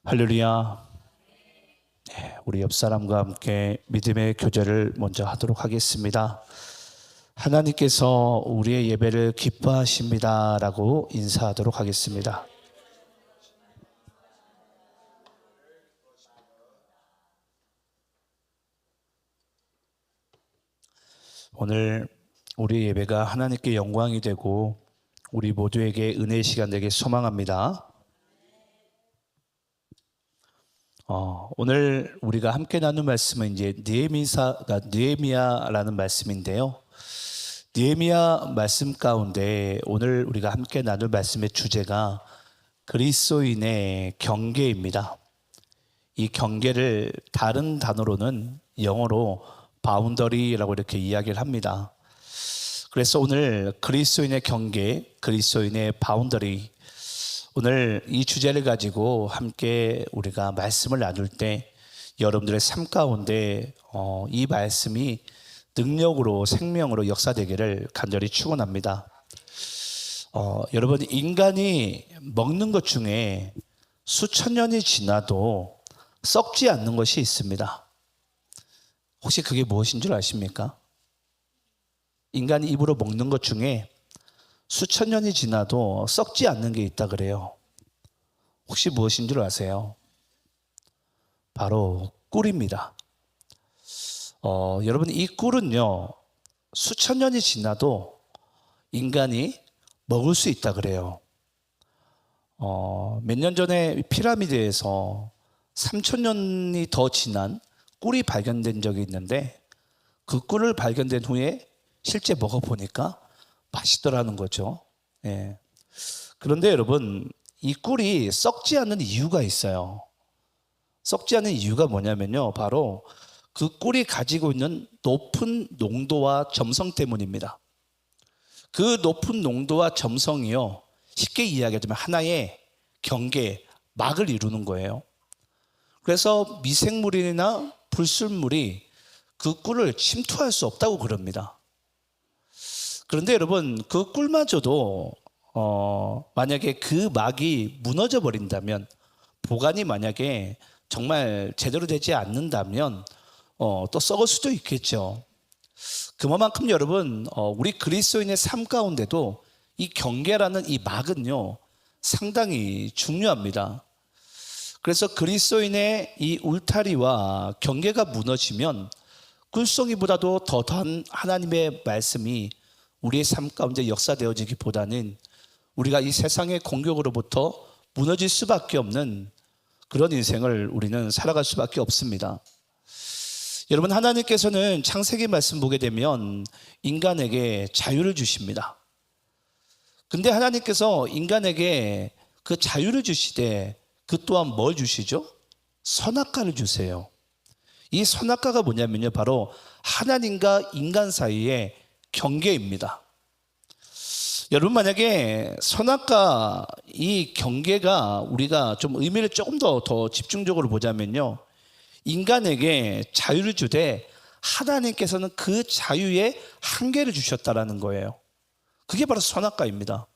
할렐루야. 우리 옆 사람과 함께 믿음의 교제를 먼저 하도록 하겠습니다. 하나님께서 우리의 예배를 기뻐하십니다 라고 인사하도록 하겠습니다. 오늘 우리 예배가 하나님께 영광이 되고 우리 모두에게 은혜의 시간 되길 소망합니다. 오늘 우리가 함께 나눌 말씀은 이제 느헤미야라는 말씀인데요. 느헤미야 말씀 가운데 오늘 우리가 함께 나눌 말씀의 주제가 그리스도인의 경계입니다. 이 경계를 다른 단어로는 영어로 바운더리라고 이렇게 이야기를 합니다. 그래서 오늘 그리스도인의 경계, 그리스도인의 바운더리, 오늘 이 주제를 가지고 함께 우리가 말씀을 나눌 때 여러분들의 삶 가운데 이 말씀이 능력으로 생명으로 역사되기를 간절히 축원합니다. 여러분, 인간이 먹는 것 중에 수천 년이 지나도 썩지 않는 것이 있습니다. 혹시 그게 무엇인 줄 아십니까? 인간이 입으로 먹는 것 중에 수천 년이 지나도 썩지 않는 게 있다 그래요. 혹시 무엇인 줄 아세요? 바로 꿀입니다. 여러분, 이 꿀은요, 수천 년이 지나도 인간이 먹을 수 있다 그래요. 몇 년 전에 피라미드에서 3천 년이 더 지난 꿀이 발견된 적이 있는데 그 꿀을 발견된 후에 실제 먹어보니까 맛있더라는 거죠. 예. 그런데 여러분, 이 꿀이 썩지 않는 이유가 있어요. 썩지 않는 이유가 뭐냐면요, 바로 그 꿀이 가지고 있는 높은 농도와 점성 때문입니다. 그 높은 농도와 점성이요, 쉽게 이야기하자면 하나의 경계, 막을 이루는 거예요. 그래서 미생물이나 불순물이 그 꿀을 침투할 수 없다고 그럽니다. 그런데 여러분, 그 꿀마저도 만약에 그 막이 무너져 버린다면, 보관이 만약에 정말 제대로 되지 않는다면 또 썩을 수도 있겠죠. 그만큼 여러분, 우리 그리스도인의 삶 가운데도 이 경계라는 이 막은요, 상당히 중요합니다. 그래서 그리스도인의 이 울타리와 경계가 무너지면 꿀송이보다도 더한 하나님의 말씀이 우리의 삶 가운데 역사되어지기보다는 우리가 이 세상의 공격으로부터 무너질 수밖에 없는 그런 인생을 우리는 살아갈 수밖에 없습니다. 여러분, 하나님께서는 창세기 말씀 보게 되면 인간에게 자유를 주십니다. 근데 하나님께서 인간에게 그 자유를 주시되 그 또한 뭘 주시죠? 선악과를 주세요. 이 선악과가 뭐냐면요, 바로 하나님과 인간 사이의 경계입니다. 여러분, 만약에 선악과 이 경계가 우리가 좀 의미를 조금 더 집중적으로 보자면요, 인간에게 자유를 주되 하나님께서는 그 자유에 한계를 주셨다라는 거예요. 그게 바로 선악과입니다.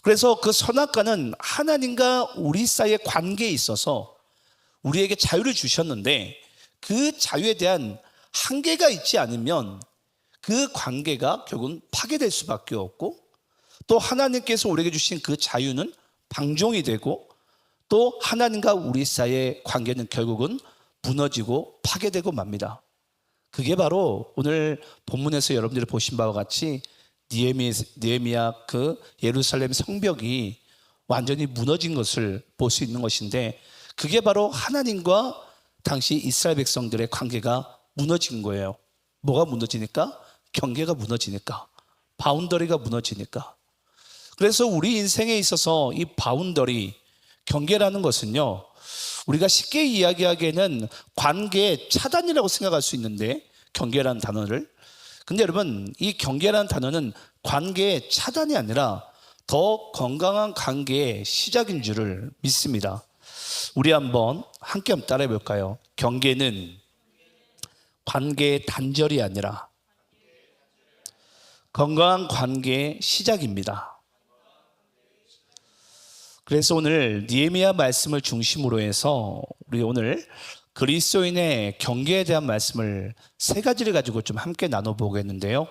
그래서 그 선악과는 하나님과 우리 사이의 관계에 있어서 우리에게 자유를 주셨는데 그 자유에 대한 한계가 있지 않으면 그 관계가 결국은 파괴될 수밖에 없고, 또 하나님께서 우리에게 주신 그 자유는 방종이 되고, 또 하나님과 우리 사이의 관계는 결국은 무너지고 파괴되고 맙니다. 그게 바로 오늘 본문에서 여러분들이 보신 바와 같이 느헤미야 그 예루살렘 성벽이 완전히 무너진 것을 볼 수 있는 것인데, 그게 바로 하나님과 당시 이스라엘 백성들의 관계가 무너진 거예요. 뭐가 무너지니까? 경계가 무너지니까, 바운더리가 무너지니까. 그래서 우리 인생에 있어서 이 바운더리, 경계라는 것은요, 우리가 쉽게 이야기하기에는 관계 차단이라고 생각할 수 있는데, 경계라는 단어를. 근데 여러분, 이 경계라는 단어는 관계의 차단이 아니라 더 건강한 관계의 시작인 줄을 믿습니다. 우리 한번 함께 따라해 볼까요? 경계는 관계의 단절이 아니라 건강한 관계의 시작입니다. 그래서 오늘 느헤미야 말씀을 중심으로 해서 우리 오늘 그리스도인의 경계에 대한 말씀을 세 가지를 가지고 좀 함께 나눠보겠는데요.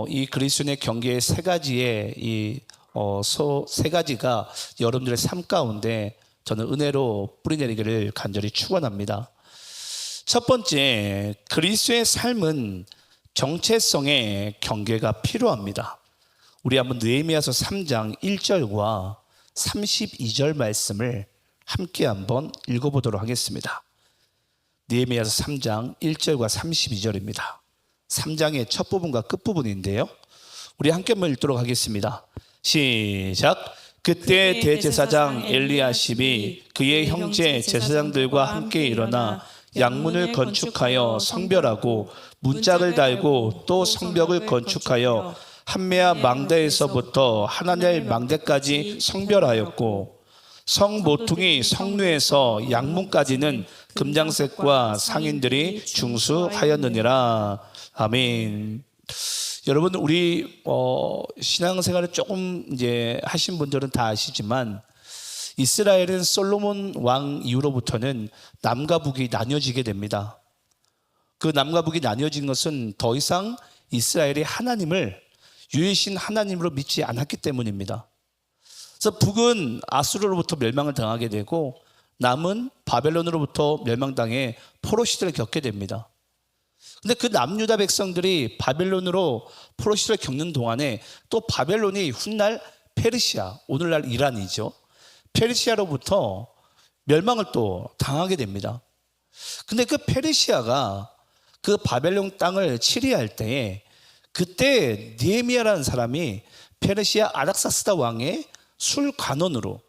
이 그리스도인의 경계의 세 가지의 세 가지가 여러분들의 삶 가운데 저는 은혜로 뿌리내리기를 간절히 축원합니다. 첫 번째, 그리스도의 삶은 정체성의 경계가 필요합니다. 우리 한번 느헤미야서 3장 1절과 32절 말씀을 함께 한번 읽어보도록 하겠습니다. 느헤미야서 3장 1절과 32절입니다. 3장의 첫 부분과 끝 부분인데요. 우리 함께 한번 읽도록 하겠습니다. 시작. 그때 대제사장 엘리야십이 그의 형제 제사장들과 함께 일어나 양문을 건축하여 성별하고 문짝을 달고 또 성벽을 건축하여 한메아 망대에서부터 하나넬 망대까지 성별하였고 성 모퉁이 성루에서 양문까지는 금장색과 상인들이 중수하였느니라. 아멘. 여러분, 우리 신앙생활을 조금 이제 하신 분들은 다 아시지만 이스라엘은 솔로몬 왕 이후로부터는 남과 북이 나뉘어지게 됩니다. 그 남과 북이 나뉘어진 것은 더 이상 이스라엘이 하나님을 유일신 하나님으로 믿지 않았기 때문입니다. 그래서 북은 아수르로부터 멸망을 당하게 되고 남은 바벨론으로부터 멸망당해 포로 시대를 겪게 됩니다. 근데 그 남유다 백성들이 바벨론으로 포로 시대를 겪는 동안에 또 바벨론이 훗날 페르시아, 오늘날 이란이죠. 페르시아로부터 멸망을 또 당하게 됩니다. 근데 그 페르시아가 그 바벨론 땅을 치리할 때에 그때 느헤미야라는 사람이 페르시아 아닥사스다 왕의 술관원으로,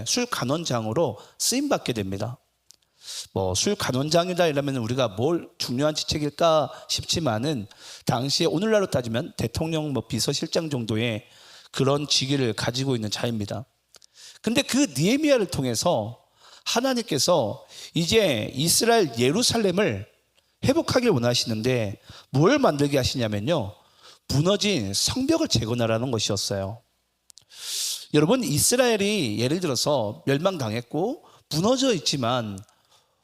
술관원장으로 쓰임 받게 됩니다. 뭐 술관원장이다 이러면 우리가 뭘 중요한 직책일까 싶지만은 당시에 오늘날로 따지면 대통령 비서실장 정도의 그런 직위를 가지고 있는 자입니다. 근데 그 느헤미야를 통해서 하나님께서 이제 이스라엘 예루살렘을 회복하길 원하시는데 뭘 만들게 하시냐면요, 무너진 성벽을 재건하라는 것이었어요. 여러분, 이스라엘이 예를 들어서 멸망당했고 무너져 있지만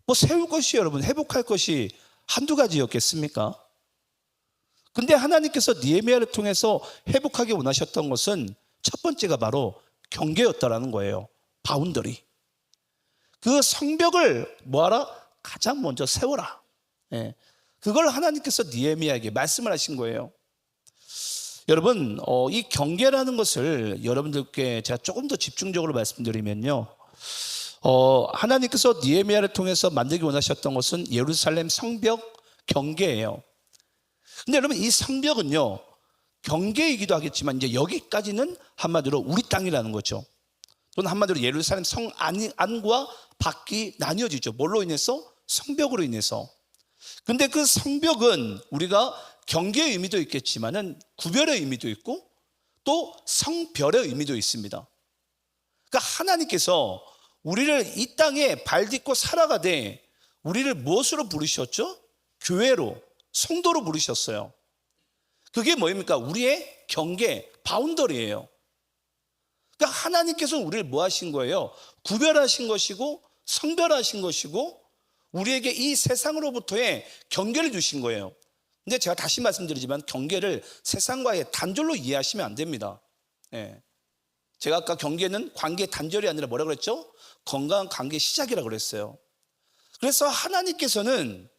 뭐 세울 것이, 여러분, 회복할 것이 한두 가지였겠습니까? 근데 하나님께서 느헤미야를 통해서 회복하기 원하셨던 것은 첫 번째가 바로 경계였다라는 거예요. 바운더리. 그 성벽을 뭐하라? 가장 먼저 세워라. 그걸 하나님께서 느헤미야에게 말씀을 하신 거예요. 여러분, 이 경계라는 것을 여러분들께 제가 조금 더 집중적으로 말씀드리면요, 하나님께서 느헤미야를 통해서 만들기 원하셨던 것은 예루살렘 성벽 경계예요. 근데 여러분, 이 성벽은요, 경계이기도 하겠지만 이제 여기까지는 한마디로 우리 땅이라는 거죠. 또는 한마디로 예루살렘 성 안과 밖이 나뉘어지죠. 뭘로 인해서? 성벽으로 인해서. 근데 그 성벽은 우리가 경계의 의미도 있겠지만은 구별의 의미도 있고 또 성별의 의미도 있습니다. 그러니까 하나님께서 우리를 이 땅에 발 딛고 살아가되 우리를 무엇으로 부르셨죠? 교회로, 성도로 부르셨어요. 그게 뭐입니까? 우리의 경계, 바운더리예요. 그러니까 하나님께서 우리를 뭐 하신 거예요? 구별하신 것이고 성별하신 것이고 우리에게 이 세상으로부터의 경계를 주신 거예요. 근데 제가 다시 말씀드리지만 경계를 세상과의 단절로 이해하시면 안 됩니다. 제가 아까 경계는 관계 단절이 아니라 뭐라고 그랬죠? 건강한 관계 시작이라고 그랬어요. 그래서 하나님께서는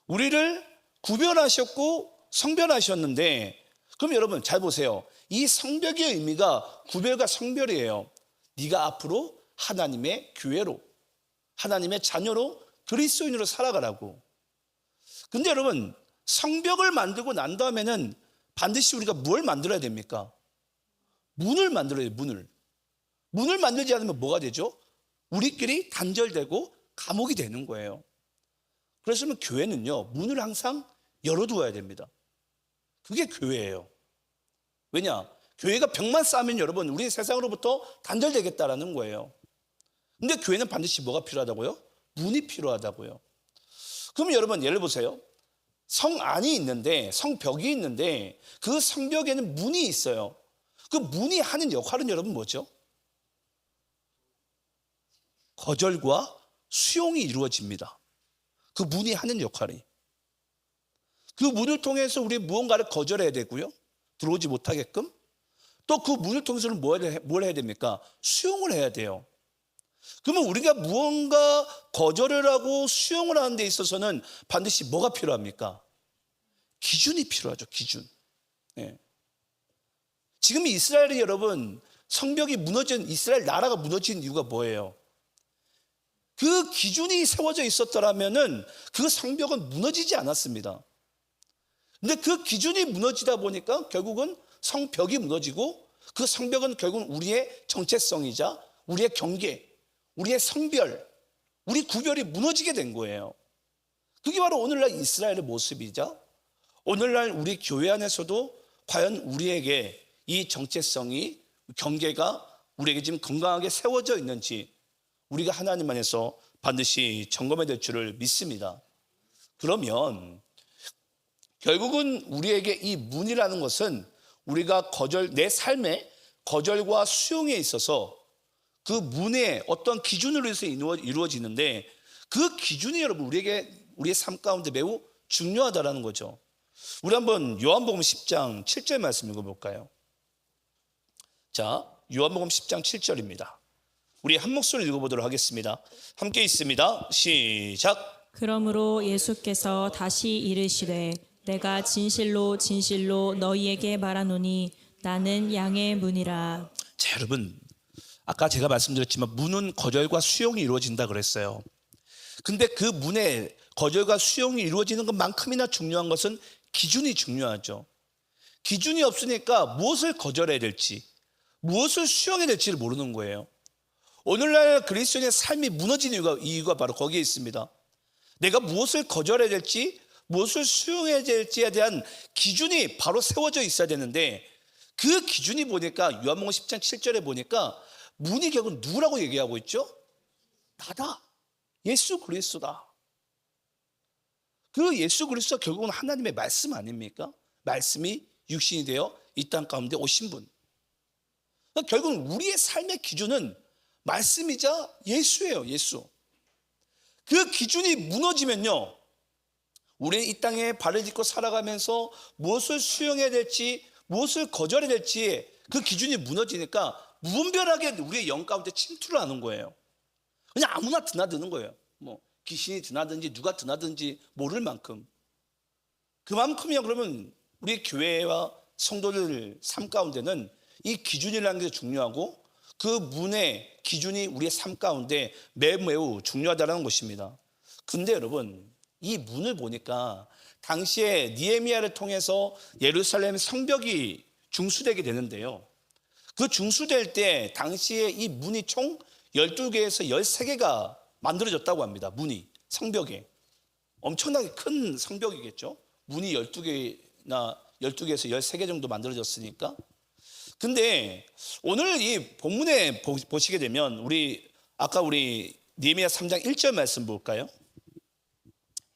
우리를 구별하셨고 성별하셨는데, 그럼 여러분 잘 보세요. 이 성벽의 의미가 구별과 성별이에요. 네가 앞으로 하나님의 교회로, 하나님의 자녀로, 그리스도인으로 살아가라고. 근데 여러분, 성벽을 만들고 난 다음에는 반드시 우리가 뭘 만들어야 됩니까? 문을 만들어야 돼요. 문을 만들지 않으면 뭐가 되죠? 우리끼리 단절되고 감옥이 되는 거예요. 그래서 교회는요, 문을 항상 열어두어야 됩니다. 그게 교회예요. 왜냐? 교회가 벽만 쌓으면 여러분, 우리 세상으로부터 단절되겠다라는 거예요. 근데 교회는 반드시 뭐가 필요하다고요? 문이 필요하다고요. 그럼 여러분, 예를 보세요. 성 안이 있는데, 성벽이 있는데 그 성벽에는 문이 있어요. 그 문이 하는 역할은 여러분 뭐죠? 거절과 수용이 이루어집니다. 그 문이 하는 역할이. 그 문을 통해서 우리 무언가를 거절해야 되고요. 들어오지 못하게끔. 또 그 문을 통해서는 뭘 해야 됩니까? 수용을 해야 돼요. 그러면 우리가 무언가 거절을 하고 수용을 하는 데 있어서는 반드시 뭐가 필요합니까? 기준이 필요하죠. 기준. 네. 지금 이스라엘이 여러분 성벽이 무너진, 이스라엘 나라가 무너진 이유가 뭐예요? 그 기준이 세워져 있었더라면은 그 성벽은 무너지지 않았습니다. 근데 그 기준이 무너지다 보니까 결국은 성벽이 무너지고, 그 성벽은 결국은 우리의 정체성이자 우리의 경계, 우리의 성별, 우리 구별이 무너지게 된 거예요. 그게 바로 오늘날 이스라엘의 모습이자 오늘날 우리 교회 안에서도 과연 우리에게 이 정체성이, 경계가 우리에게 지금 건강하게 세워져 있는지 우리가 하나님 안에서 반드시 점검해야 될 줄을 믿습니다. 그러면 결국은 우리에게 이 문이라는 것은 우리가 내 삶의 거절과 수용에 있어서 그 문의 어떤 기준으로 해서 이루어지는데, 그 기준이 여러분 우리의 삶 가운데 매우 중요하다라는 거죠. 우리 한번 요한복음 10장 7절 말씀 읽어볼까요? 자, 요한복음 10장 7절입니다. 우리 한 목소리 읽어보도록 하겠습니다. 함께 있습니다. 시작. 그러므로 예수께서 다시 이르시되 내가 진실로 진실로 너희에게 말하노니 나는 양의 문이라. 자, 여러분, 아까 제가 말씀드렸지만 문은 거절과 수용이 이루어진다 그랬어요. 근데 그 문에 거절과 수용이 이루어지는 것만큼이나 중요한 것은 기준이 중요하죠. 기준이 없으니까 무엇을 거절해야 될지, 무엇을 수용해야 될지를 모르는 거예요. 오늘날 그리스도인의 삶이 무너진 이유가 바로 거기에 있습니다. 내가 무엇을 거절해야 될지, 무엇을 수용해야 될지에 대한 기준이 바로 세워져 있어야 되는데, 그 기준이 보니까 요한복음 10장 7절에 보니까 문이 결국 누구라고 얘기하고 있죠? 나다. 예수 그리스도다. 그 예수 그리스도가 결국은 하나님의 말씀 아닙니까? 말씀이 육신이 되어 이 땅 가운데 오신 분. 그러니까 결국은 우리의 삶의 기준은 말씀이자 예수예요. 예수. 그 기준이 무너지면요, 우리는 이 땅에 발을 딛고 살아가면서 무엇을 수용해야 될지, 무엇을 거절해야 될지 그 기준이 무너지니까 무분별하게 우리의 영 가운데 침투를 하는 거예요. 그냥 아무나 드나드는 거예요. 뭐 귀신이 드나든지 누가 드나든지 모를 만큼. 그만큼이야. 그러면 우리 교회와 성도들 삶 가운데는 이 기준이라는 게 중요하고, 그 문의 기준이 우리의 삶 가운데 매우 중요하다는 것입니다. 근데 여러분, 이 문을 보니까 당시에 느헤미야를 통해서 예루살렘 성벽이 중수되게 되는데요, 그 중수될 때 당시에 이 문이 총 12개에서 13개가 만들어졌다고 합니다. 문이, 성벽에. 엄청나게 큰 성벽이겠죠. 문이 12개에서 13개 정도 만들어졌으니까. 근데 오늘 이 본문에 보시게 되면 아까 우리 느헤미야 3장 1절 말씀 볼까요?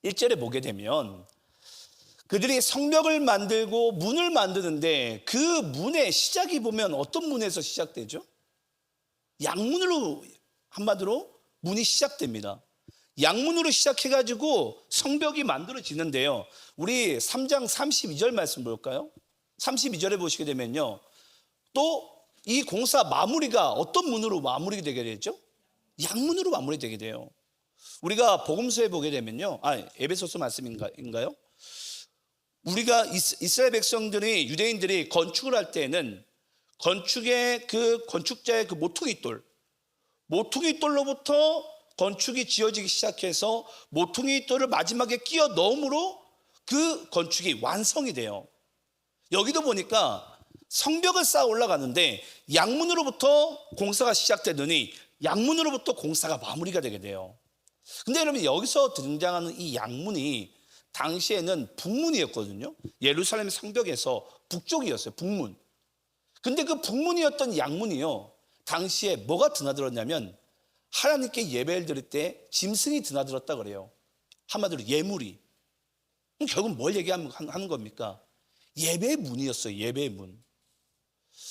1절에 보게 되면 그들이 성벽을 만들고 문을 만드는데, 그 문의 시작이 보면 어떤 문에서 시작되죠? 양문으로, 한마디로 문이 시작됩니다. 양문으로 시작해가지고 성벽이 만들어지는데요, 우리 3장 32절 말씀 볼까요? 32절에 보시게 되면요, 또 이 공사 마무리가 어떤 문으로 마무리되게 되죠? 양문으로 마무리되게 돼요. 우리가 복음서에 보게 되면요, 에베소서 말씀인가요? 우리가 이스라엘 백성들이, 유대인들이 건축을 할 때는 건축의 그 건축자의 그 모퉁이돌로부터 건축이 지어지기 시작해서 모퉁이돌을 마지막에 끼워 넣음으로 그 건축이 완성이 돼요. 여기도 보니까 성벽을 쌓아 올라가는데 양문으로부터 공사가 시작되더니 양문으로부터 공사가 마무리가 되게 돼요. 근데 여러분, 여기서 등장하는 이 양문이 당시에는 북문이었거든요. 예루살렘 성벽에서 북쪽이었어요. 북문. 근데 그 북문이었던 양문이요, 당시에 뭐가 드나들었냐면 하나님께 예배를 드릴 때 짐승이 드나들었다 그래요. 한마디로 예물이. 결국 뭘 얘기하는 겁니까? 예배의 문이었어요. 예배의 문.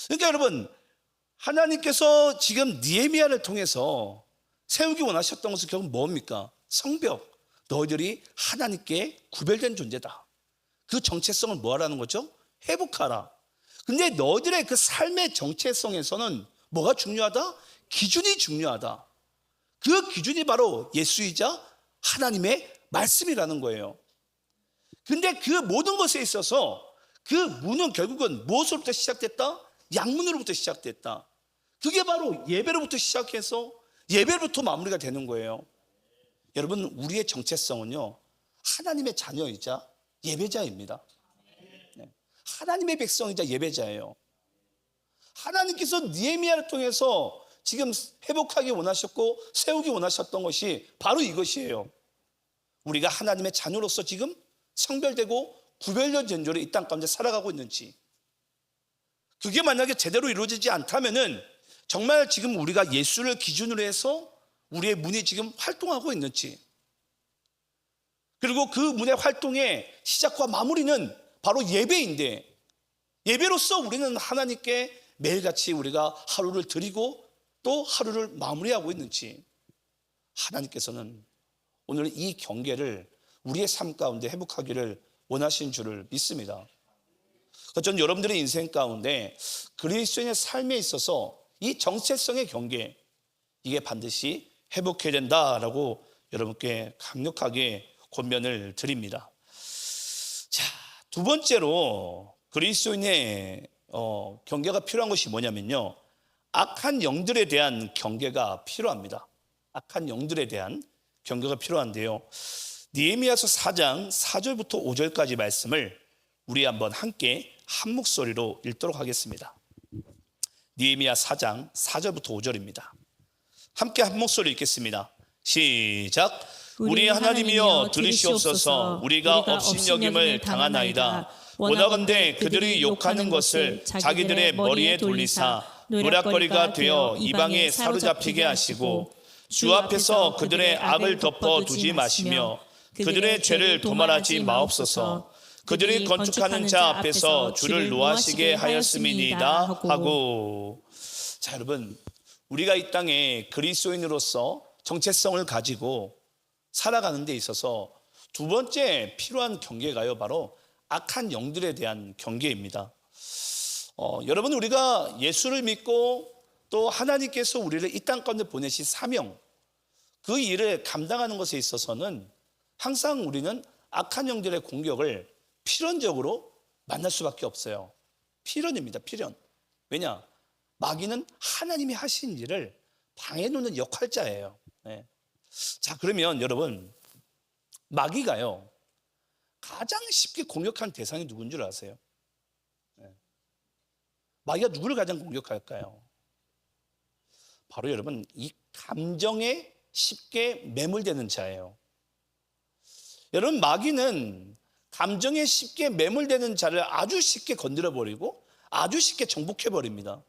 그러니까 여러분, 하나님께서 지금 느헤미야를 통해서 세우기 원하셨던 것은 결국 뭡니까? 성벽. 너희들이 하나님께 구별된 존재다. 그 정체성을 뭐 하라는 거죠? 회복하라. 근데 너희들의 그 삶의 정체성에서는 뭐가 중요하다? 기준이 중요하다. 그 기준이 바로 예수이자 하나님의 말씀이라는 거예요. 근데 그 모든 것에 있어서 그 문은 결국은 무엇으로부터 시작됐다? 양문으로부터 시작됐다. 그게 바로 예배로부터 시작해서 예배로부터 마무리가 되는 거예요. 여러분, 우리의 정체성은요, 하나님의 자녀이자 예배자입니다. 하나님의 백성이자 예배자예요. 하나님께서 느헤미야를 통해서 지금 회복하기 원하셨고 세우기 원하셨던 것이 바로 이것이에요. 우리가 하나님의 자녀로서 지금 성별되고 구별된 존재로 이 땅 가운데 살아가고 있는지, 그게 만약에 제대로 이루어지지 않다면은 정말 지금 우리가 예수를 기준으로 해서 우리의 문이 지금 활동하고 있는지, 그리고 그 문의 활동의 시작과 마무리는 바로 예배인데, 예배로서 우리는 하나님께 매일같이 우리가 하루를 드리고 또 하루를 마무리하고 있는지, 하나님께서는 오늘 이 경계를 우리의 삶 가운데 회복하기를 원하신 줄을 믿습니다. 저는 여러분들의 인생 가운데 그리스도인의 삶에 있어서 이 정체성의 경계, 이게 반드시 회복해야 된다라고 여러분께 강력하게 권면을 드립니다. 자, 두 번째로 그리스도인의 경계가 필요한 것이 뭐냐면요, 악한 영들에 대한 경계가 필요합니다. 악한 영들에 대한 경계가 필요한데요, 느헤미야서 4장 4절부터 5절까지 말씀을 우리 한번 함께 한 목소리로 읽도록 하겠습니다. 느헤미야 4장 4절부터 5절입니다. 함께 한 목소리 읽겠습니다. 시작. 우리 하나님이여 들으시옵소서. 우리가 업신여김을 당하나이다. 원하건대 그들이 욕하는 것을 자기들의 머리에 돌리사 노략거리가 되어 이방에 사로잡히게 하시고, 주 앞에서 그들의 악을 덮어두지 마시며 그들의 죄를 도말하지 마옵소서. 그들이 건축하는 자 앞에서 주를 노하시게 하였음이니이다 하고. 자, 여러분, 우리가 이 땅에 그리스도인으로서 정체성을 가지고 살아가는 데 있어서 두 번째 필요한 경계가요, 바로 악한 영들에 대한 경계입니다. 여러분, 우리가 예수를 믿고 또 하나님께서 우리를 이 땅 가운데 보내신 사명, 그 일을 감당하는 것에 있어서는 항상 우리는 악한 영들의 공격을 필연적으로 만날 수밖에 없어요. 필연입니다, 필연. 왜냐? 마귀는 하나님이 하신 일을 방해놓는 역할자예요. 네. 자, 그러면 여러분, 마귀가요 가장 쉽게 공격한 대상이 누군 줄 아세요? 네. 마귀가 누구를 가장 공격할까요? 바로 여러분, 이 감정에 쉽게 매몰되는 자예요. 여러분, 마귀는 감정에 쉽게 매몰되는 자를 아주 쉽게 건드려버리고 아주 쉽게 정복해버립니다.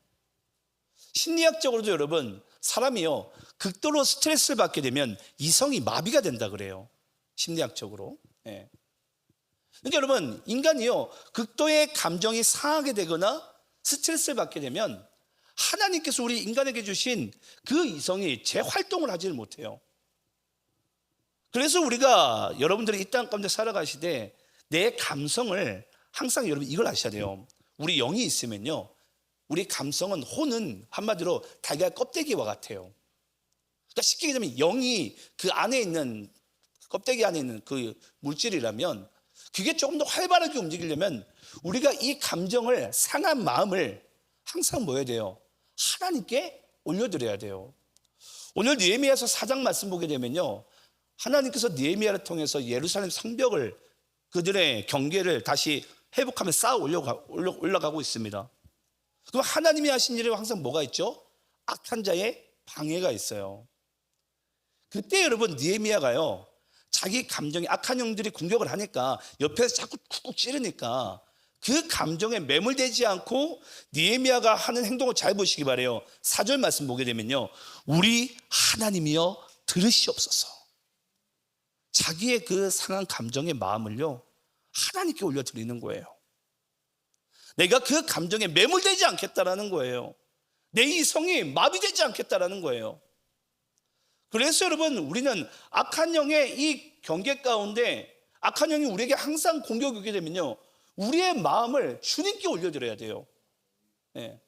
심리학적으로도 여러분, 사람이요 극도로 스트레스를 받게 되면 이성이 마비가 된다 그래요, 심리학적으로. 네. 그러니까 여러분, 인간이요 극도의 감정이 상하게 되거나 스트레스를 받게 되면 하나님께서 우리 인간에게 주신 그 이성이 재활동을 하지를 못해요. 그래서 우리가 여러분들이 이 땅 가운데 살아가시되 내 감성을 항상 여러분 이걸 아셔야 돼요. 우리 영이 있으면요, 우리 감성은, 혼은 한마디로 달걀 껍데기와 같아요. 그러니까 쉽게 얘기하면 영이 그 안에 있는, 껍데기 안에 있는 그 물질이라면 그게 조금 더 활발하게 움직이려면 우리가 이 감정을, 상한 마음을 항상 뭐 해야 돼요? 하나님께 올려드려야 돼요. 오늘 느헤미야서 4장 말씀 보게 되면요, 하나님께서 느헤미야를 통해서 예루살렘 성벽을, 그들의 경계를 다시 회복하며 쌓아 올라가고 있습니다. 그럼 하나님이 하신 일에 항상 뭐가 있죠? 악한 자의 방해가 있어요. 그때 여러분, 느헤미야가요 자기 감정이, 악한 영들이 공격을 하니까 옆에서 자꾸 쿡쿡 찌르니까 그 감정에 매몰되지 않고 느헤미야가 하는 행동을 잘 보시기 바래요. 4절 말씀 보게 되면요, 우리 하나님이여 들으시옵소서. 자기의 그 상한 감정의 마음을요 하나님께 올려드리는 거예요. 내가 그 감정에 매몰되지 않겠다라는 거예요. 내 이성이 마비되지 않겠다라는 거예요. 그래서 여러분, 우리는 악한 영의 이 경계 가운데 악한 영이 우리에게 항상 공격이 오게 되면요, 우리의 마음을 주님께 올려드려야 돼요. 예.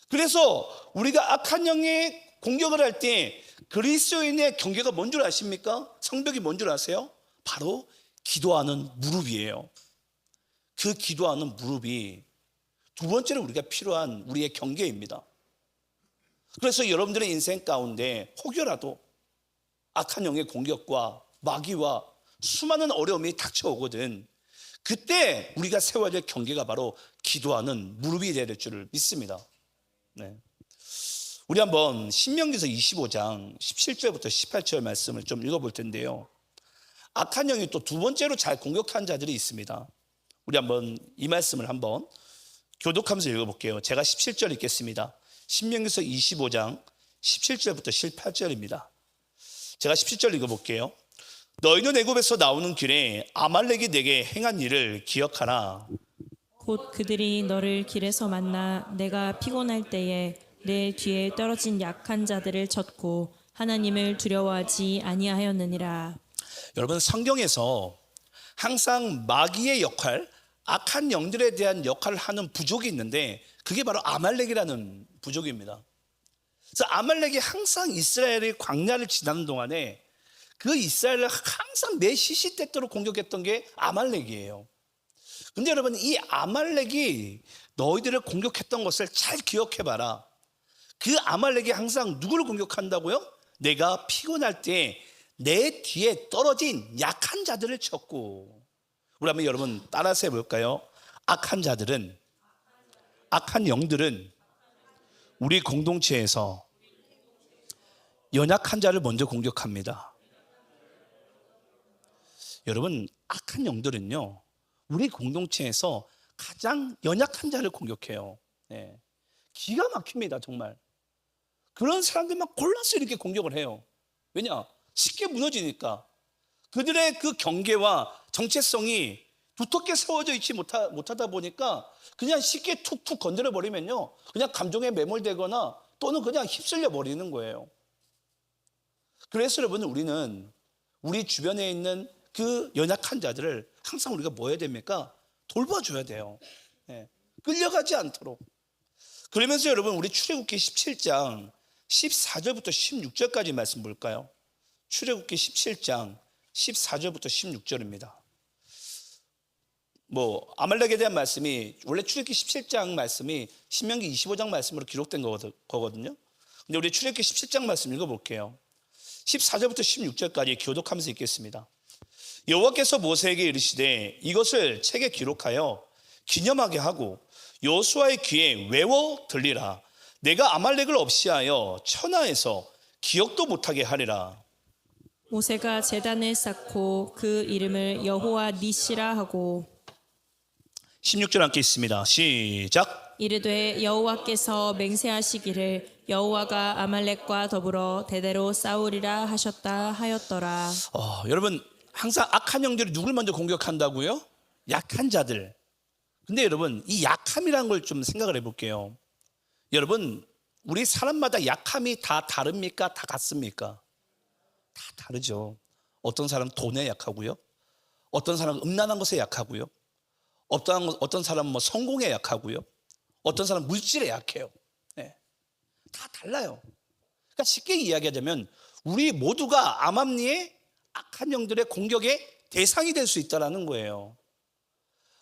그래서 우리가 악한 영의 공격을 할 때 그리스도인의 경계가 뭔 줄 아십니까? 성벽이 뭔 줄 아세요? 바로 기도하는 무릎이에요. 그 기도하는 무릎이 두 번째로 우리가 필요한 우리의 경계입니다. 그래서 여러분들의 인생 가운데 혹여라도 악한 영의 공격과 마귀와 수많은 어려움이 닥쳐오거든, 그때 우리가 세워야 될 경계가 바로 기도하는 무릎이 될 줄을 믿습니다. 네. 우리 한번 신명기서 25장 17절부터 18절 말씀을 좀 읽어볼 텐데요, 악한 영이 또 두 번째로 잘 공격한 자들이 있습니다. 우리 한번 이 말씀을 한번 교독하면서 읽어볼게요. 제가 17절 읽겠습니다. 신명기서 25장 17절부터 18절입니다. 제가 17절 읽어볼게요. 너희는 애굽에서 나오는 길에 아말렉이 내게 행한 일을 기억하라. 곧 그들이 너를 길에서 만나 내가 피곤할 때에 내 뒤에 떨어진 약한 자들을 쳤고 하나님을 두려워하지 아니하였느니라. 여러분, 성경에서 항상 마귀의 역할, 악한 영들에 대한 역할을 하는 부족이 있는데 그게 바로 아말렉이라는 부족입니다. 그래서 아말렉이 항상 이스라엘의 광야를 지나는 동안에 그 이스라엘을 항상 매 시시때때로 공격했던 게 아말렉이에요. 근데 여러분, 이 아말렉이 너희들을 공격했던 것을 잘 기억해봐라. 그 아말렉이 항상 누구를 공격한다고요? 내가 피곤할 때 내 뒤에 떨어진 약한 자들을 쳤고. 우리 한번 여러분 따라서 해볼까요? 악한 자들은, 악한 영들은 우리 공동체에서 연약한 자를 먼저 공격합니다. 여러분, 악한 영들은요, 우리 공동체에서 가장 연약한 자를 공격해요. 네. 기가 막힙니다, 정말. 그런 사람들만 골라서 이렇게 공격을 해요. 왜냐? 쉽게 무너지니까. 그들의 그 경계와 정체성이 두텁게 세워져 있지 못하다 보니까 그냥 쉽게 툭툭 건드려 버리면요, 그냥 감정에 매몰되거나 또는 그냥 휩쓸려 버리는 거예요. 그래서 여러분, 우리는 우리 주변에 있는 그 연약한 자들을 항상 우리가 뭐 해야 됩니까? 돌봐줘야 돼요. 네. 끌려가지 않도록. 그러면서 여러분, 우리 출애굽기 17장 14절부터 16절까지 말씀 볼까요? 출애굽기 17장 14절부터 16절입니다. 아말렉에 대한 말씀이 원래 출애굽기 17장 말씀이 신명기 25장 말씀으로 기록된 거거든요. 근데 우리 출애굽기 17장 말씀 읽어볼게요. 14절부터 16절까지 교독하면서 읽겠습니다. 여호와께서 모세에게 이르시되 이것을 책에 기록하여 기념하게 하고 여호수아의 귀에 외워 들리라. 내가 아말렉을 없이하여 천하에서 기억도 못하게 하리라. 모세가 제단을 쌓고 그 이름을 여호와 니시라 하고 16절 함께 있습니다. 시작. 이르되 여호와께서 맹세하시기를 여호와가 아말렉과 더불어 대대로 싸우리라 하셨다 하였더라. 여러분, 항상 악한 영들이 누굴 먼저 공격한다고요? 약한 자들. 근데 여러분, 이 약함이라는 걸 좀 생각을 해볼게요. 여러분, 우리 사람마다 약함이 다 다릅니까? 다 같습니까? 다 다르죠. 어떤 사람은 돈에 약하고요, 어떤 사람은 음란한 것에 약하고요, 어떤 사람은 성공에 약하고요, 어떤 사람은 물질에 약해요. 네. 다 달라요. 그러니까 쉽게 이야기하자면 우리 모두가 암암리의 악한 영들의 공격의 대상이 될 수 있다는 거예요.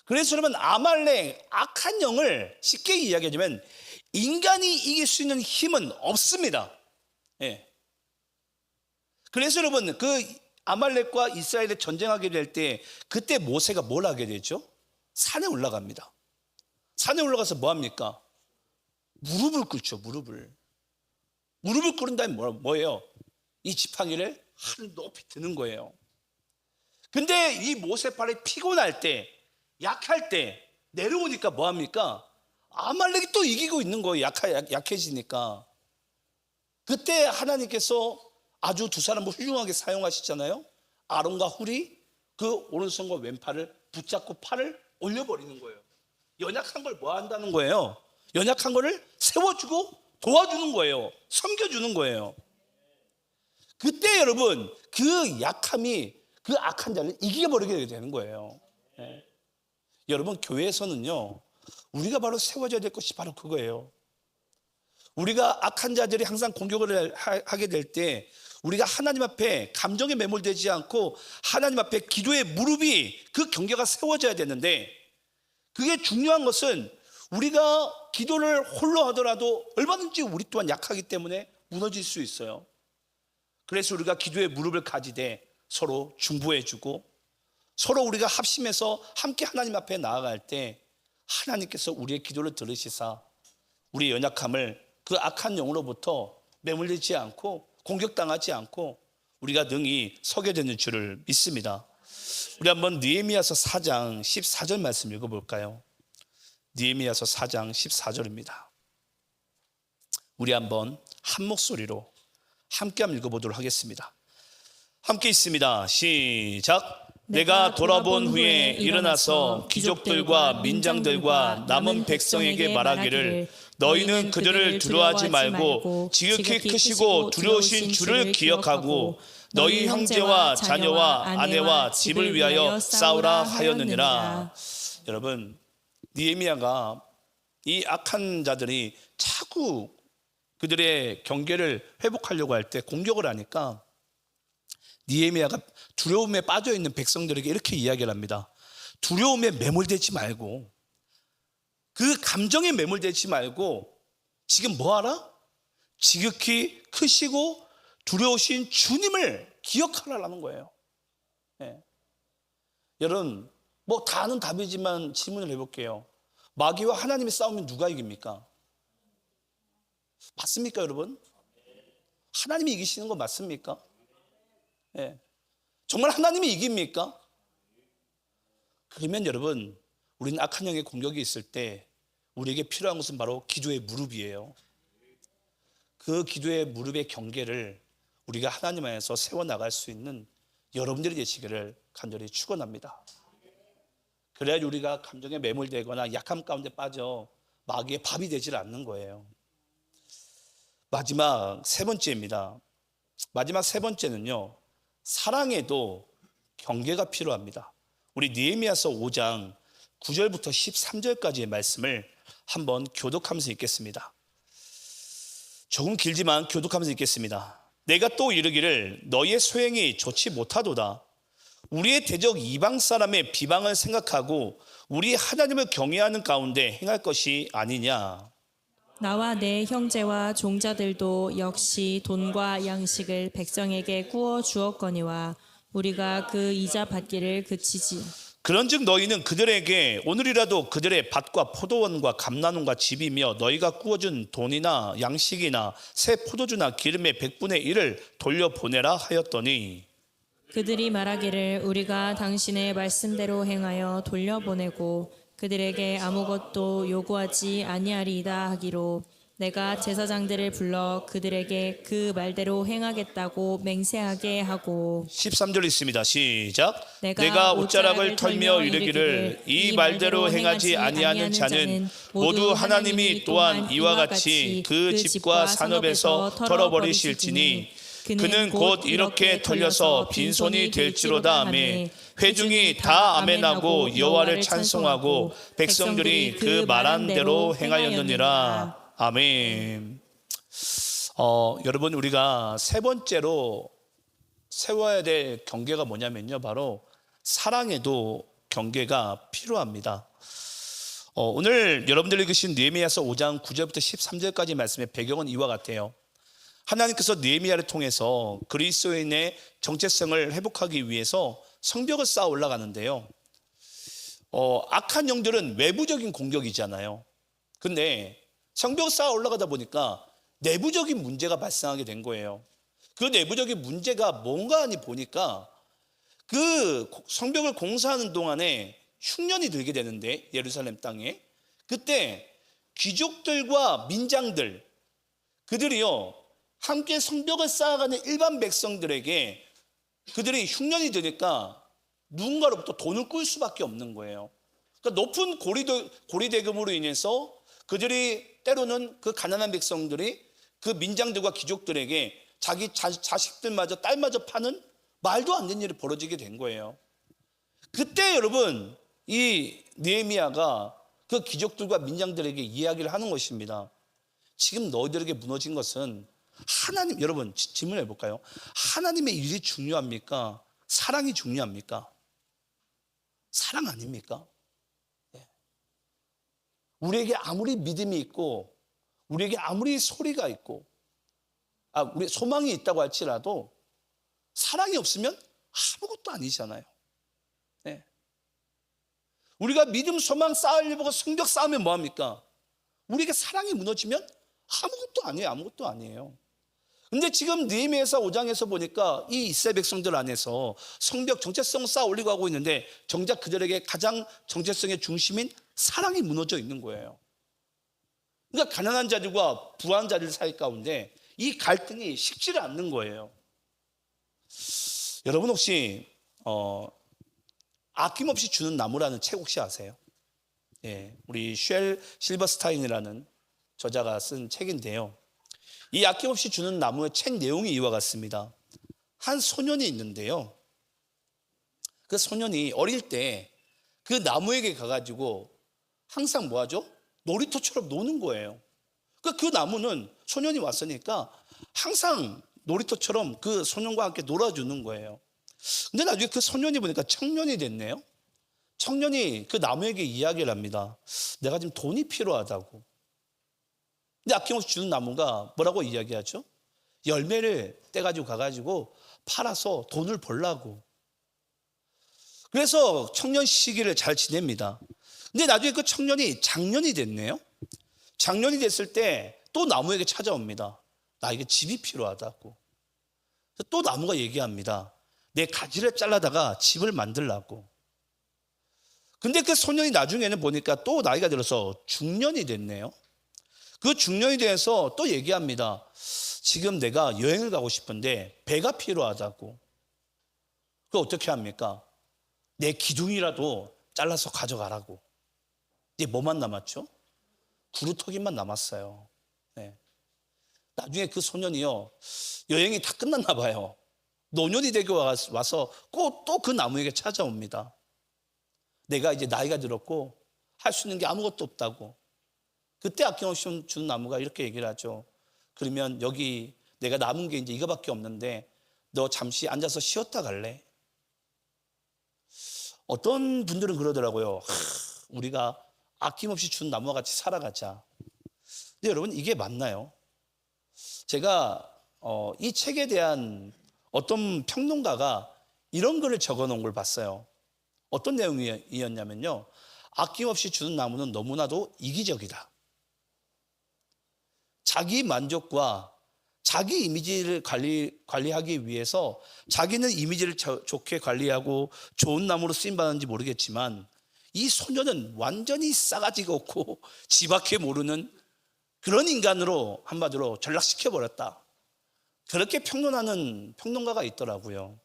그래서 여러분, 아말렉, 악한 영을 쉽게 이야기하자면 인간이 이길 수 있는 힘은 없습니다. 예. 그래서 여러분, 그 아말렉과 이스라엘이 전쟁하게 될 때 그때 모세가 뭘 하게 되죠? 산에 올라갑니다. 산에 올라가서 뭐 합니까? 무릎을 꿇죠. 무릎을 꿇은 다음에 뭐예요? 이 지팡이를 하늘 높이 드는 거예요. 근데 이 모세팔이 피곤할 때, 약할 때 내려오니까 뭐 합니까? 아말렉이 또 이기고 있는 거예요. 약해지니까. 그때 하나님께서 아주 두 사람을 훌륭하게 사용하시잖아요. 아론과 훌이 그 오른손과 왼팔을 붙잡고 팔을 올려버리는 거예요. 연약한 걸 뭐 한다는 거예요? 연약한 거를 세워주고 도와주는 거예요. 섬겨주는 거예요. 그때 여러분 그 약함이 그 악한 자를 이겨버리게 되는 거예요. 예. 여러분 교회에서는요, 우리가 바로 세워져야 될 것이 바로 그거예요. 우리가 악한 자들이 항상 공격을 하게 될 때 우리가 하나님 앞에 감정에 매몰되지 않고 하나님 앞에 기도의 무릎이 그 경계가 세워져야 되는데, 그게 중요한 것은 우리가 기도를 홀로 하더라도 얼마든지 우리 또한 약하기 때문에 무너질 수 있어요. 그래서 우리가 기도의 무릎을 가지되 서로 중보해주고 서로 우리가 합심해서 함께 하나님 앞에 나아갈 때 하나님께서 우리의 기도를 들으시사 우리의 연약함을 그 악한 영으로부터 매몰리지 않고 공격당하지 않고 우리가 능히 서게 되는 줄을 믿습니다. 우리 한번 느헤미야서 4장 14절 말씀 읽어볼까요? 느헤미야서 4장 14절입니다. 우리 한번 한 목소리로 함께 한번 읽어보도록 하겠습니다. 함께 있습니다. 시작. 내가 돌아본 후에 일어나서 귀족들과 민장들과 남은 백성에게 말하기를 너희는 그들을 두려워하지 말고 지극히 크시고 두려우신 주를 기억하고 너희 형제와 자녀와 아내와 집을 위하여 싸우라 하였느니라. 여러분, 느헤미야가 이 악한 자들이 자꾸 그들의 경계를 회복하려고 할 때 공격을 하니까 느헤미야가 두려움에 빠져 있는 백성들에게 이렇게 이야기를 합니다. 두려움에 매몰되지 말고, 그 감정에 매몰되지 말고 지금 뭐하라? 지극히 크시고 두려우신 주님을 기억하라는 거예요. 네. 여러분, 뭐 다 아는 답이지만 질문을 해볼게요. 마귀와 하나님의 싸움은 누가 이깁니까? 맞습니까, 여러분? 하나님이 이기시는 거 맞습니까? 네. 정말 하나님이 이깁니까? 그러면 여러분, 우리는 악한 영의 공격이 있을 때 우리에게 필요한 것은 바로 기도의 무릎이에요. 그 기도의 무릎의 경계를 우리가 하나님 안에서 세워나갈 수 있는 여러분들이 되시기를 간절히 축원합니다. 그래야 우리가 감정에 매몰되거나 약함 가운데 빠져 마귀의 밥이 되질 않는 거예요. 마지막 세 번째입니다. 마지막 세 번째는요, 사랑에도 경계가 필요합니다. 우리 느헤미야서 5장 9절부터 13절까지의 말씀을 한번 교독하면서 읽겠습니다. 조금 길지만 교독하면서 읽겠습니다. 내가 또 이르기를 너희의 소행이 좋지 못하도다. 우리의 대적 이방 사람의 비방을 생각하고 우리 하나님을 경외하는 가운데 행할 것이 아니냐. 나와 내 형제와 종자들도 역시 돈과 양식을 백성에게 구워 주었거니와 우리가 그 이자 받기를 그치지. 그런즉 너희는 그들에게 오늘이라도 그들의 밭과 포도원과 감나눔과 집이며 너희가 구워준 돈이나 양식이나 새 포도주나 기름의 100분의 1을 돌려보내라 하였더니, 그들이 말하기를 우리가 당신의 말씀대로 행하여 돌려보내고 그들에게 아무것도 요구하지 아니하리이다 하기로 내가 제사장들을 불러 그들에게 그 말대로 행하겠다고 맹세하게 하고. 13절 있습니다. 시작. 내가 옷자락을 털며 이르기를 이 말대로 행하지 아니하는 자는 모두 하나님이 또한 이와 같이 그 집과 산업에서 털어버리실지니 그는 곧 이렇게 털려서 빈손이 될지로다 하매 회중이 다 아멘하고 여호와를 찬송하고 백성들이 그 말한 대로 행하였느니라. 아멘. 여러분, 우리가 세 번째로 세워야 될 경계가 뭐냐면요, 바로 사랑에도 경계가 필요합니다. 오늘 여러분들이 읽으신 느헤미야서 5장 9절부터 13절까지 말씀의 배경은 이와 같아요. 하나님께서 느헤미야를 통해서 그리스도인의 정체성을 회복하기 위해서 성벽을 쌓아 올라가는데요, 악한 영들은 외부적인 공격이잖아요. 근데 성벽을 쌓아 올라가다 보니까 내부적인 문제가 발생하게 된 거예요. 그 내부적인 문제가 뭔가 하니 보니까 그 성벽을 공사하는 동안에 흉년이 들게 되는데, 예루살렘 땅에 그때 귀족들과 민장들, 그들이요 함께 성벽을 쌓아가는 일반 백성들에게 그들이 흉년이 드니까 누군가로부터 돈을 꿀 수밖에 없는 거예요. 그러니까 높은 고리대금으로 인해서 그들이 때로는 그 가난한 백성들이 그 민장들과 귀족들에게 자기 자식들마저 딸마저 파는 말도 안 되는 일이 벌어지게 된 거예요. 그때 여러분 이 느헤미야가 그 귀족들과 민장들에게 이야기를 하는 것입니다. 지금 너희들에게 무너진 것은 하나님, 여러분 질문해 볼까요? 하나님의 일이 중요합니까? 사랑이 중요합니까? 사랑 아닙니까? 우리에게 아무리 믿음이 있고 우리에게 아무리 소리가 있고 우리 소망이 있다고 할지라도 사랑이 없으면 아무것도 아니잖아요. 네. 우리가 믿음 소망 쌓으려고 성벽 쌓으면 뭐합니까? 우리에게 사랑이 무너지면 아무것도 아니에요. 근데 지금 느헤미야서 5장에서 보니까 이 이스라엘 백성들 안에서 성벽 정체성 쌓아 올리고 하고 있는데 정작 그들에게 가장 정체성의 중심인 사랑이 무너져 있는 거예요. 그러니까 가난한 자들과 부한 자들 사이 가운데 이 갈등이 식지를 않는 거예요. 여러분 혹시 아낌없이 주는 나무라는 책 혹시 아세요? 예, 우리 쉘 실버스타인이라는 저자가 쓴 책인데요. 이 아낌없이 주는 나무의 책 내용이 이와 같습니다. 한 소년이 있는데요. 그 소년이 어릴 때 그 나무에게 가가지고 항상 뭐 하죠? 놀이터처럼 노는 거예요. 그 나무는 소년이 왔으니까 항상 놀이터처럼 그 소년과 함께 놀아주는 거예요. 근데 나중에 그 소년이 보니까 청년이 됐네요. 청년이 그 나무에게 이야기를 합니다. 내가 지금 돈이 필요하다고. 근데 아낌없이 주는 나무가 뭐라고 이야기하죠? 열매를 떼가지고 가가지고 팔아서 돈을 벌라고. 그래서 청년 시기를 잘 지냅니다. 근데 나중에 그 청년이 장년이 됐네요. 장년이 됐을 때 또 나무에게 찾아옵니다. 나에게 집이 필요하다고. 또 나무가 얘기합니다. 내 가지를 잘라다가 집을 만들라고. 근데 그 소년이 나중에는 보니까 또 나이가 들어서 중년이 됐네요. 그 중년이 돼서 또 얘기합니다. 지금 내가 여행을 가고 싶은데 배가 필요하다고. 그거 어떻게 합니까? 내 기둥이라도 잘라서 가져가라고. 이제 뭐만 남았죠? 구루터기만 남았어요. 네. 나중에 그 소년이요, 여행이 다 끝났나 봐요. 노년이 되고 와서 꼭 또 그 나무에게 찾아옵니다. 내가 이제 나이가 들었고 할 수 있는 게 아무것도 없다고. 그때 아낌없이 주는 나무가 이렇게 얘기를 하죠. 그러면 여기 내가 남은 게 이제 이거밖에 없는데 너 잠시 앉아서 쉬었다 갈래? 어떤 분들은 그러더라고요. 우리가 아낌없이 준 나무와 같이 살아가자. 근데 여러분 이게 맞나요? 제가 이 책에 대한 어떤 평론가가 이런 글을 적어 놓은 걸 봤어요. 어떤 내용이었냐면요. 아낌없이 주는 나무는 너무나도 이기적이다. 자기 만족과 자기 이미지를 관리하기 위해서 자기는 이미지를 좋게 관리하고 좋은 나무로 쓰임받는지 모르겠지만 이 소년은 완전히 싸가지가 없고 지밖에 모르는 그런 인간으로 한마디로 전락시켜버렸다. 그렇게 평론하는 평론가가 있더라고요.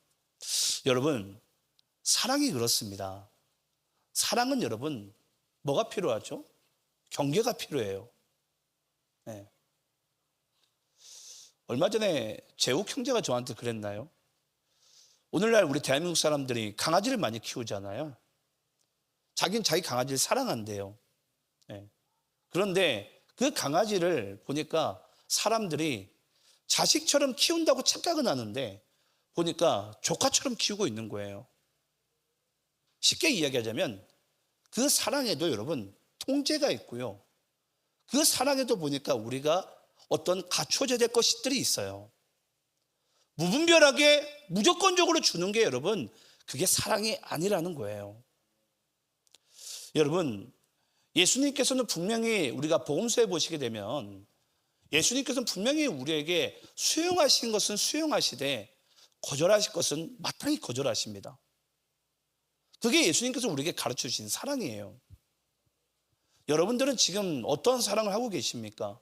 여러분, 사랑이 그렇습니다. 사랑은 여러분 뭐가 필요하죠? 경계가 필요해요. 네. 얼마 전에 재욱 형제가 저한테 그랬나요? 오늘날 우리 대한민국 사람들이 강아지를 많이 키우잖아요. 자기는 자기 강아지를 사랑한대요. 네. 그런데 그 강아지를 보니까 사람들이 자식처럼 키운다고 착각은 하는데 보니까 조카처럼 키우고 있는 거예요. 쉽게 이야기하자면 그 사랑에도 여러분 통제가 있고요. 그 사랑에도 보니까 우리가 어떤 갖춰져야 될 것들이 있어요. 무분별하게 무조건적으로 주는 게 여러분 그게 사랑이 아니라는 거예요. 여러분 예수님께서는 분명히 우리가 복음서에 보시게 되면 예수님께서는 분명히 우리에게 수용하신 것은 수용하시되 거절하실 것은 마땅히 거절하십니다. 그게 예수님께서 우리에게 가르쳐 주신 사랑이에요. 여러분들은 지금 어떤 사랑을 하고 계십니까?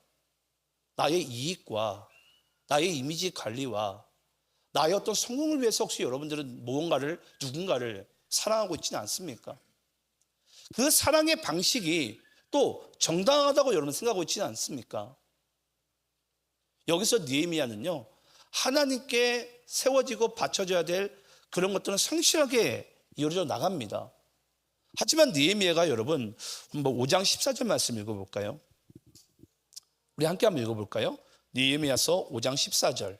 나의 이익과 나의 이미지 관리와 나의 어떤 성공을 위해서 혹시 여러분들은 누군가를 사랑하고 있지는 않습니까? 그 사랑의 방식이 또 정당하다고 여러분 생각하고 있지는 않습니까? 여기서 느헤미야는요 하나님께 세워지고 바쳐져야 될 그런 것들은 성실하게 이루어져 나갑니다. 하지만 느헤미야가 여러분 한번 5장 14절 말씀 읽어볼까요? 우리 함께 한번 읽어볼까요? 느헤미야서 5장 14절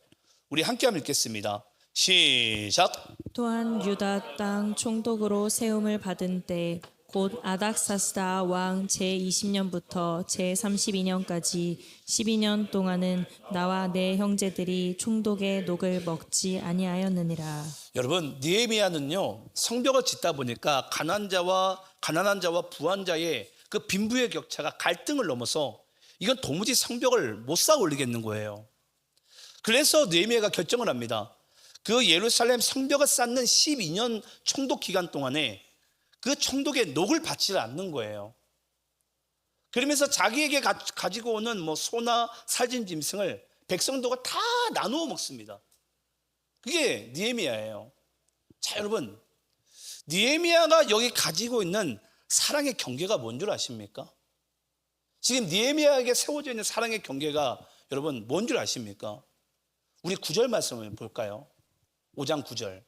우리 함께 한번 읽겠습니다. 시작. 또한 유다 땅 총독으로 세움을 받은 때 곧 아닥사스다 왕 제20년부터 제32년까지 12년 동안은 나와 내 형제들이 총독의 녹을 먹지 아니하였느니라. 여러분 느헤미야는요 성벽을 짓다 보니까 가난한 자와 부한 자의 그 빈부의 격차가 갈등을 넘어서 이건 도무지 성벽을 못 쌓아 올리겠는 거예요. 그래서 느헤미야가 결정을 합니다. 그 예루살렘 성벽을 쌓는 12년 총독 기간 동안에 그 총독의 녹을 받지 않는 거예요. 그러면서 자기에게 가지고 오는 뭐 소나 살진 짐승을 백성도가 다 나누어 먹습니다. 그게 느헤미야예요. 자 여러분, 느헤미야가 여기 가지고 있는 사랑의 경계가 뭔 줄 아십니까? 지금 느헤미야에게 세워져 있는 사랑의 경계가 여러분 뭔 줄 아십니까? 우리 9절 말씀을 볼까요? 5장 9절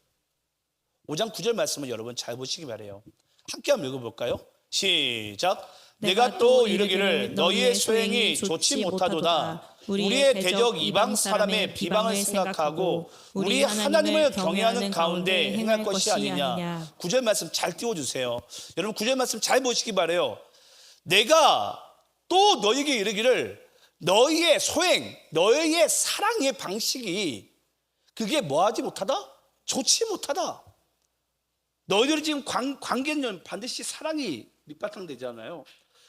5장 9절 말씀을 여러분 잘 보시기 바라요. 함께 한번 읽어볼까요? 시작. 내가 또 이르기를 너희의 소행이 좋지 못하도다. 우리의 대적 이방 사람의 비방을 생각하고 우리 하나님을 경외하는 가운데 행할 것이 아니냐. 9절 말씀 잘 띄워주세요. 여러분 9절 말씀 잘 보시기 바라요. 내가 또 너희에게 이르기를 너희의 소행, 너희의 사랑의 방식이 그게 뭐하지 못하다? 좋지 못하다. 너희들이 지금 관계는 반드시 사랑이 밑바탕 되잖아요.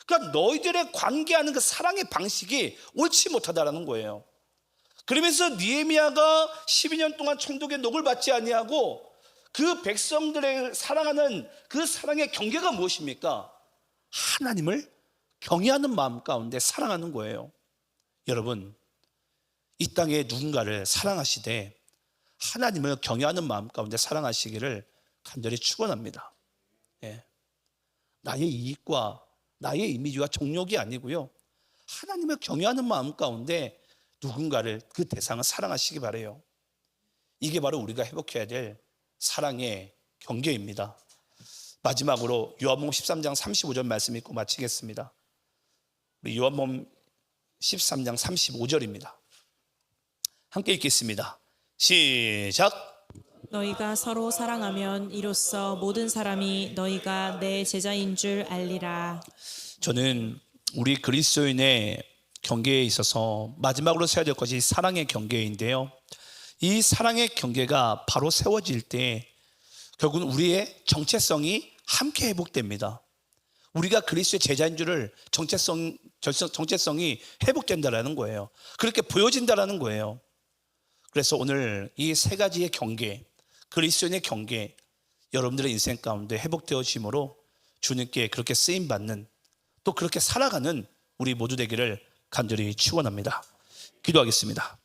그러니까 너희들의 관계하는 그 사랑의 방식이 옳지 못하다라는 거예요. 그러면서 느헤미야가 12년 동안 총독의 녹을 받지 아니하고 그 백성들의 사랑하는 그 사랑의 경계가 무엇입니까? 하나님을 경외하는 마음 가운데 사랑하는 거예요. 여러분, 이 땅에 누군가를 사랑하시되 하나님을 경외하는 마음 가운데 사랑하시기를 간절히 축원합니다. 예. 나의 이익과 나의 이미지와 정욕이 아니고요. 하나님을 경외하는 마음 가운데 누군가를 그 대상을 사랑하시기 바라요. 이게 바로 우리가 회복해야 될 사랑의 경계입니다. 마지막으로 요한복음 13장 35절 말씀 읽고 마치겠습니다. 우리 요한복음 13장 35절입니다. 함께 읽겠습니다. 시작. 너희가 서로 사랑하면 이로써 모든 사람이 너희가 내 제자인 줄 알리라. 저는 우리 그리스도인의 경계에 있어서 마지막으로 세워야 될 것이 사랑의 경계인데요. 이 사랑의 경계가 바로 세워질 때 결국은 우리의 정체성이 함께 회복됩니다. 우리가 그리스도의 제자인 줄을 정체성이 회복된다라는 거예요. 그렇게 보여진다라는 거예요. 그래서 오늘 이 세 가지의 경계, 그리스도인의 경계, 여러분들의 인생 가운데 회복되어짐으로 주님께 그렇게 쓰임받는 또 그렇게 살아가는 우리 모두 되기를 간절히 축원합니다. 기도하겠습니다.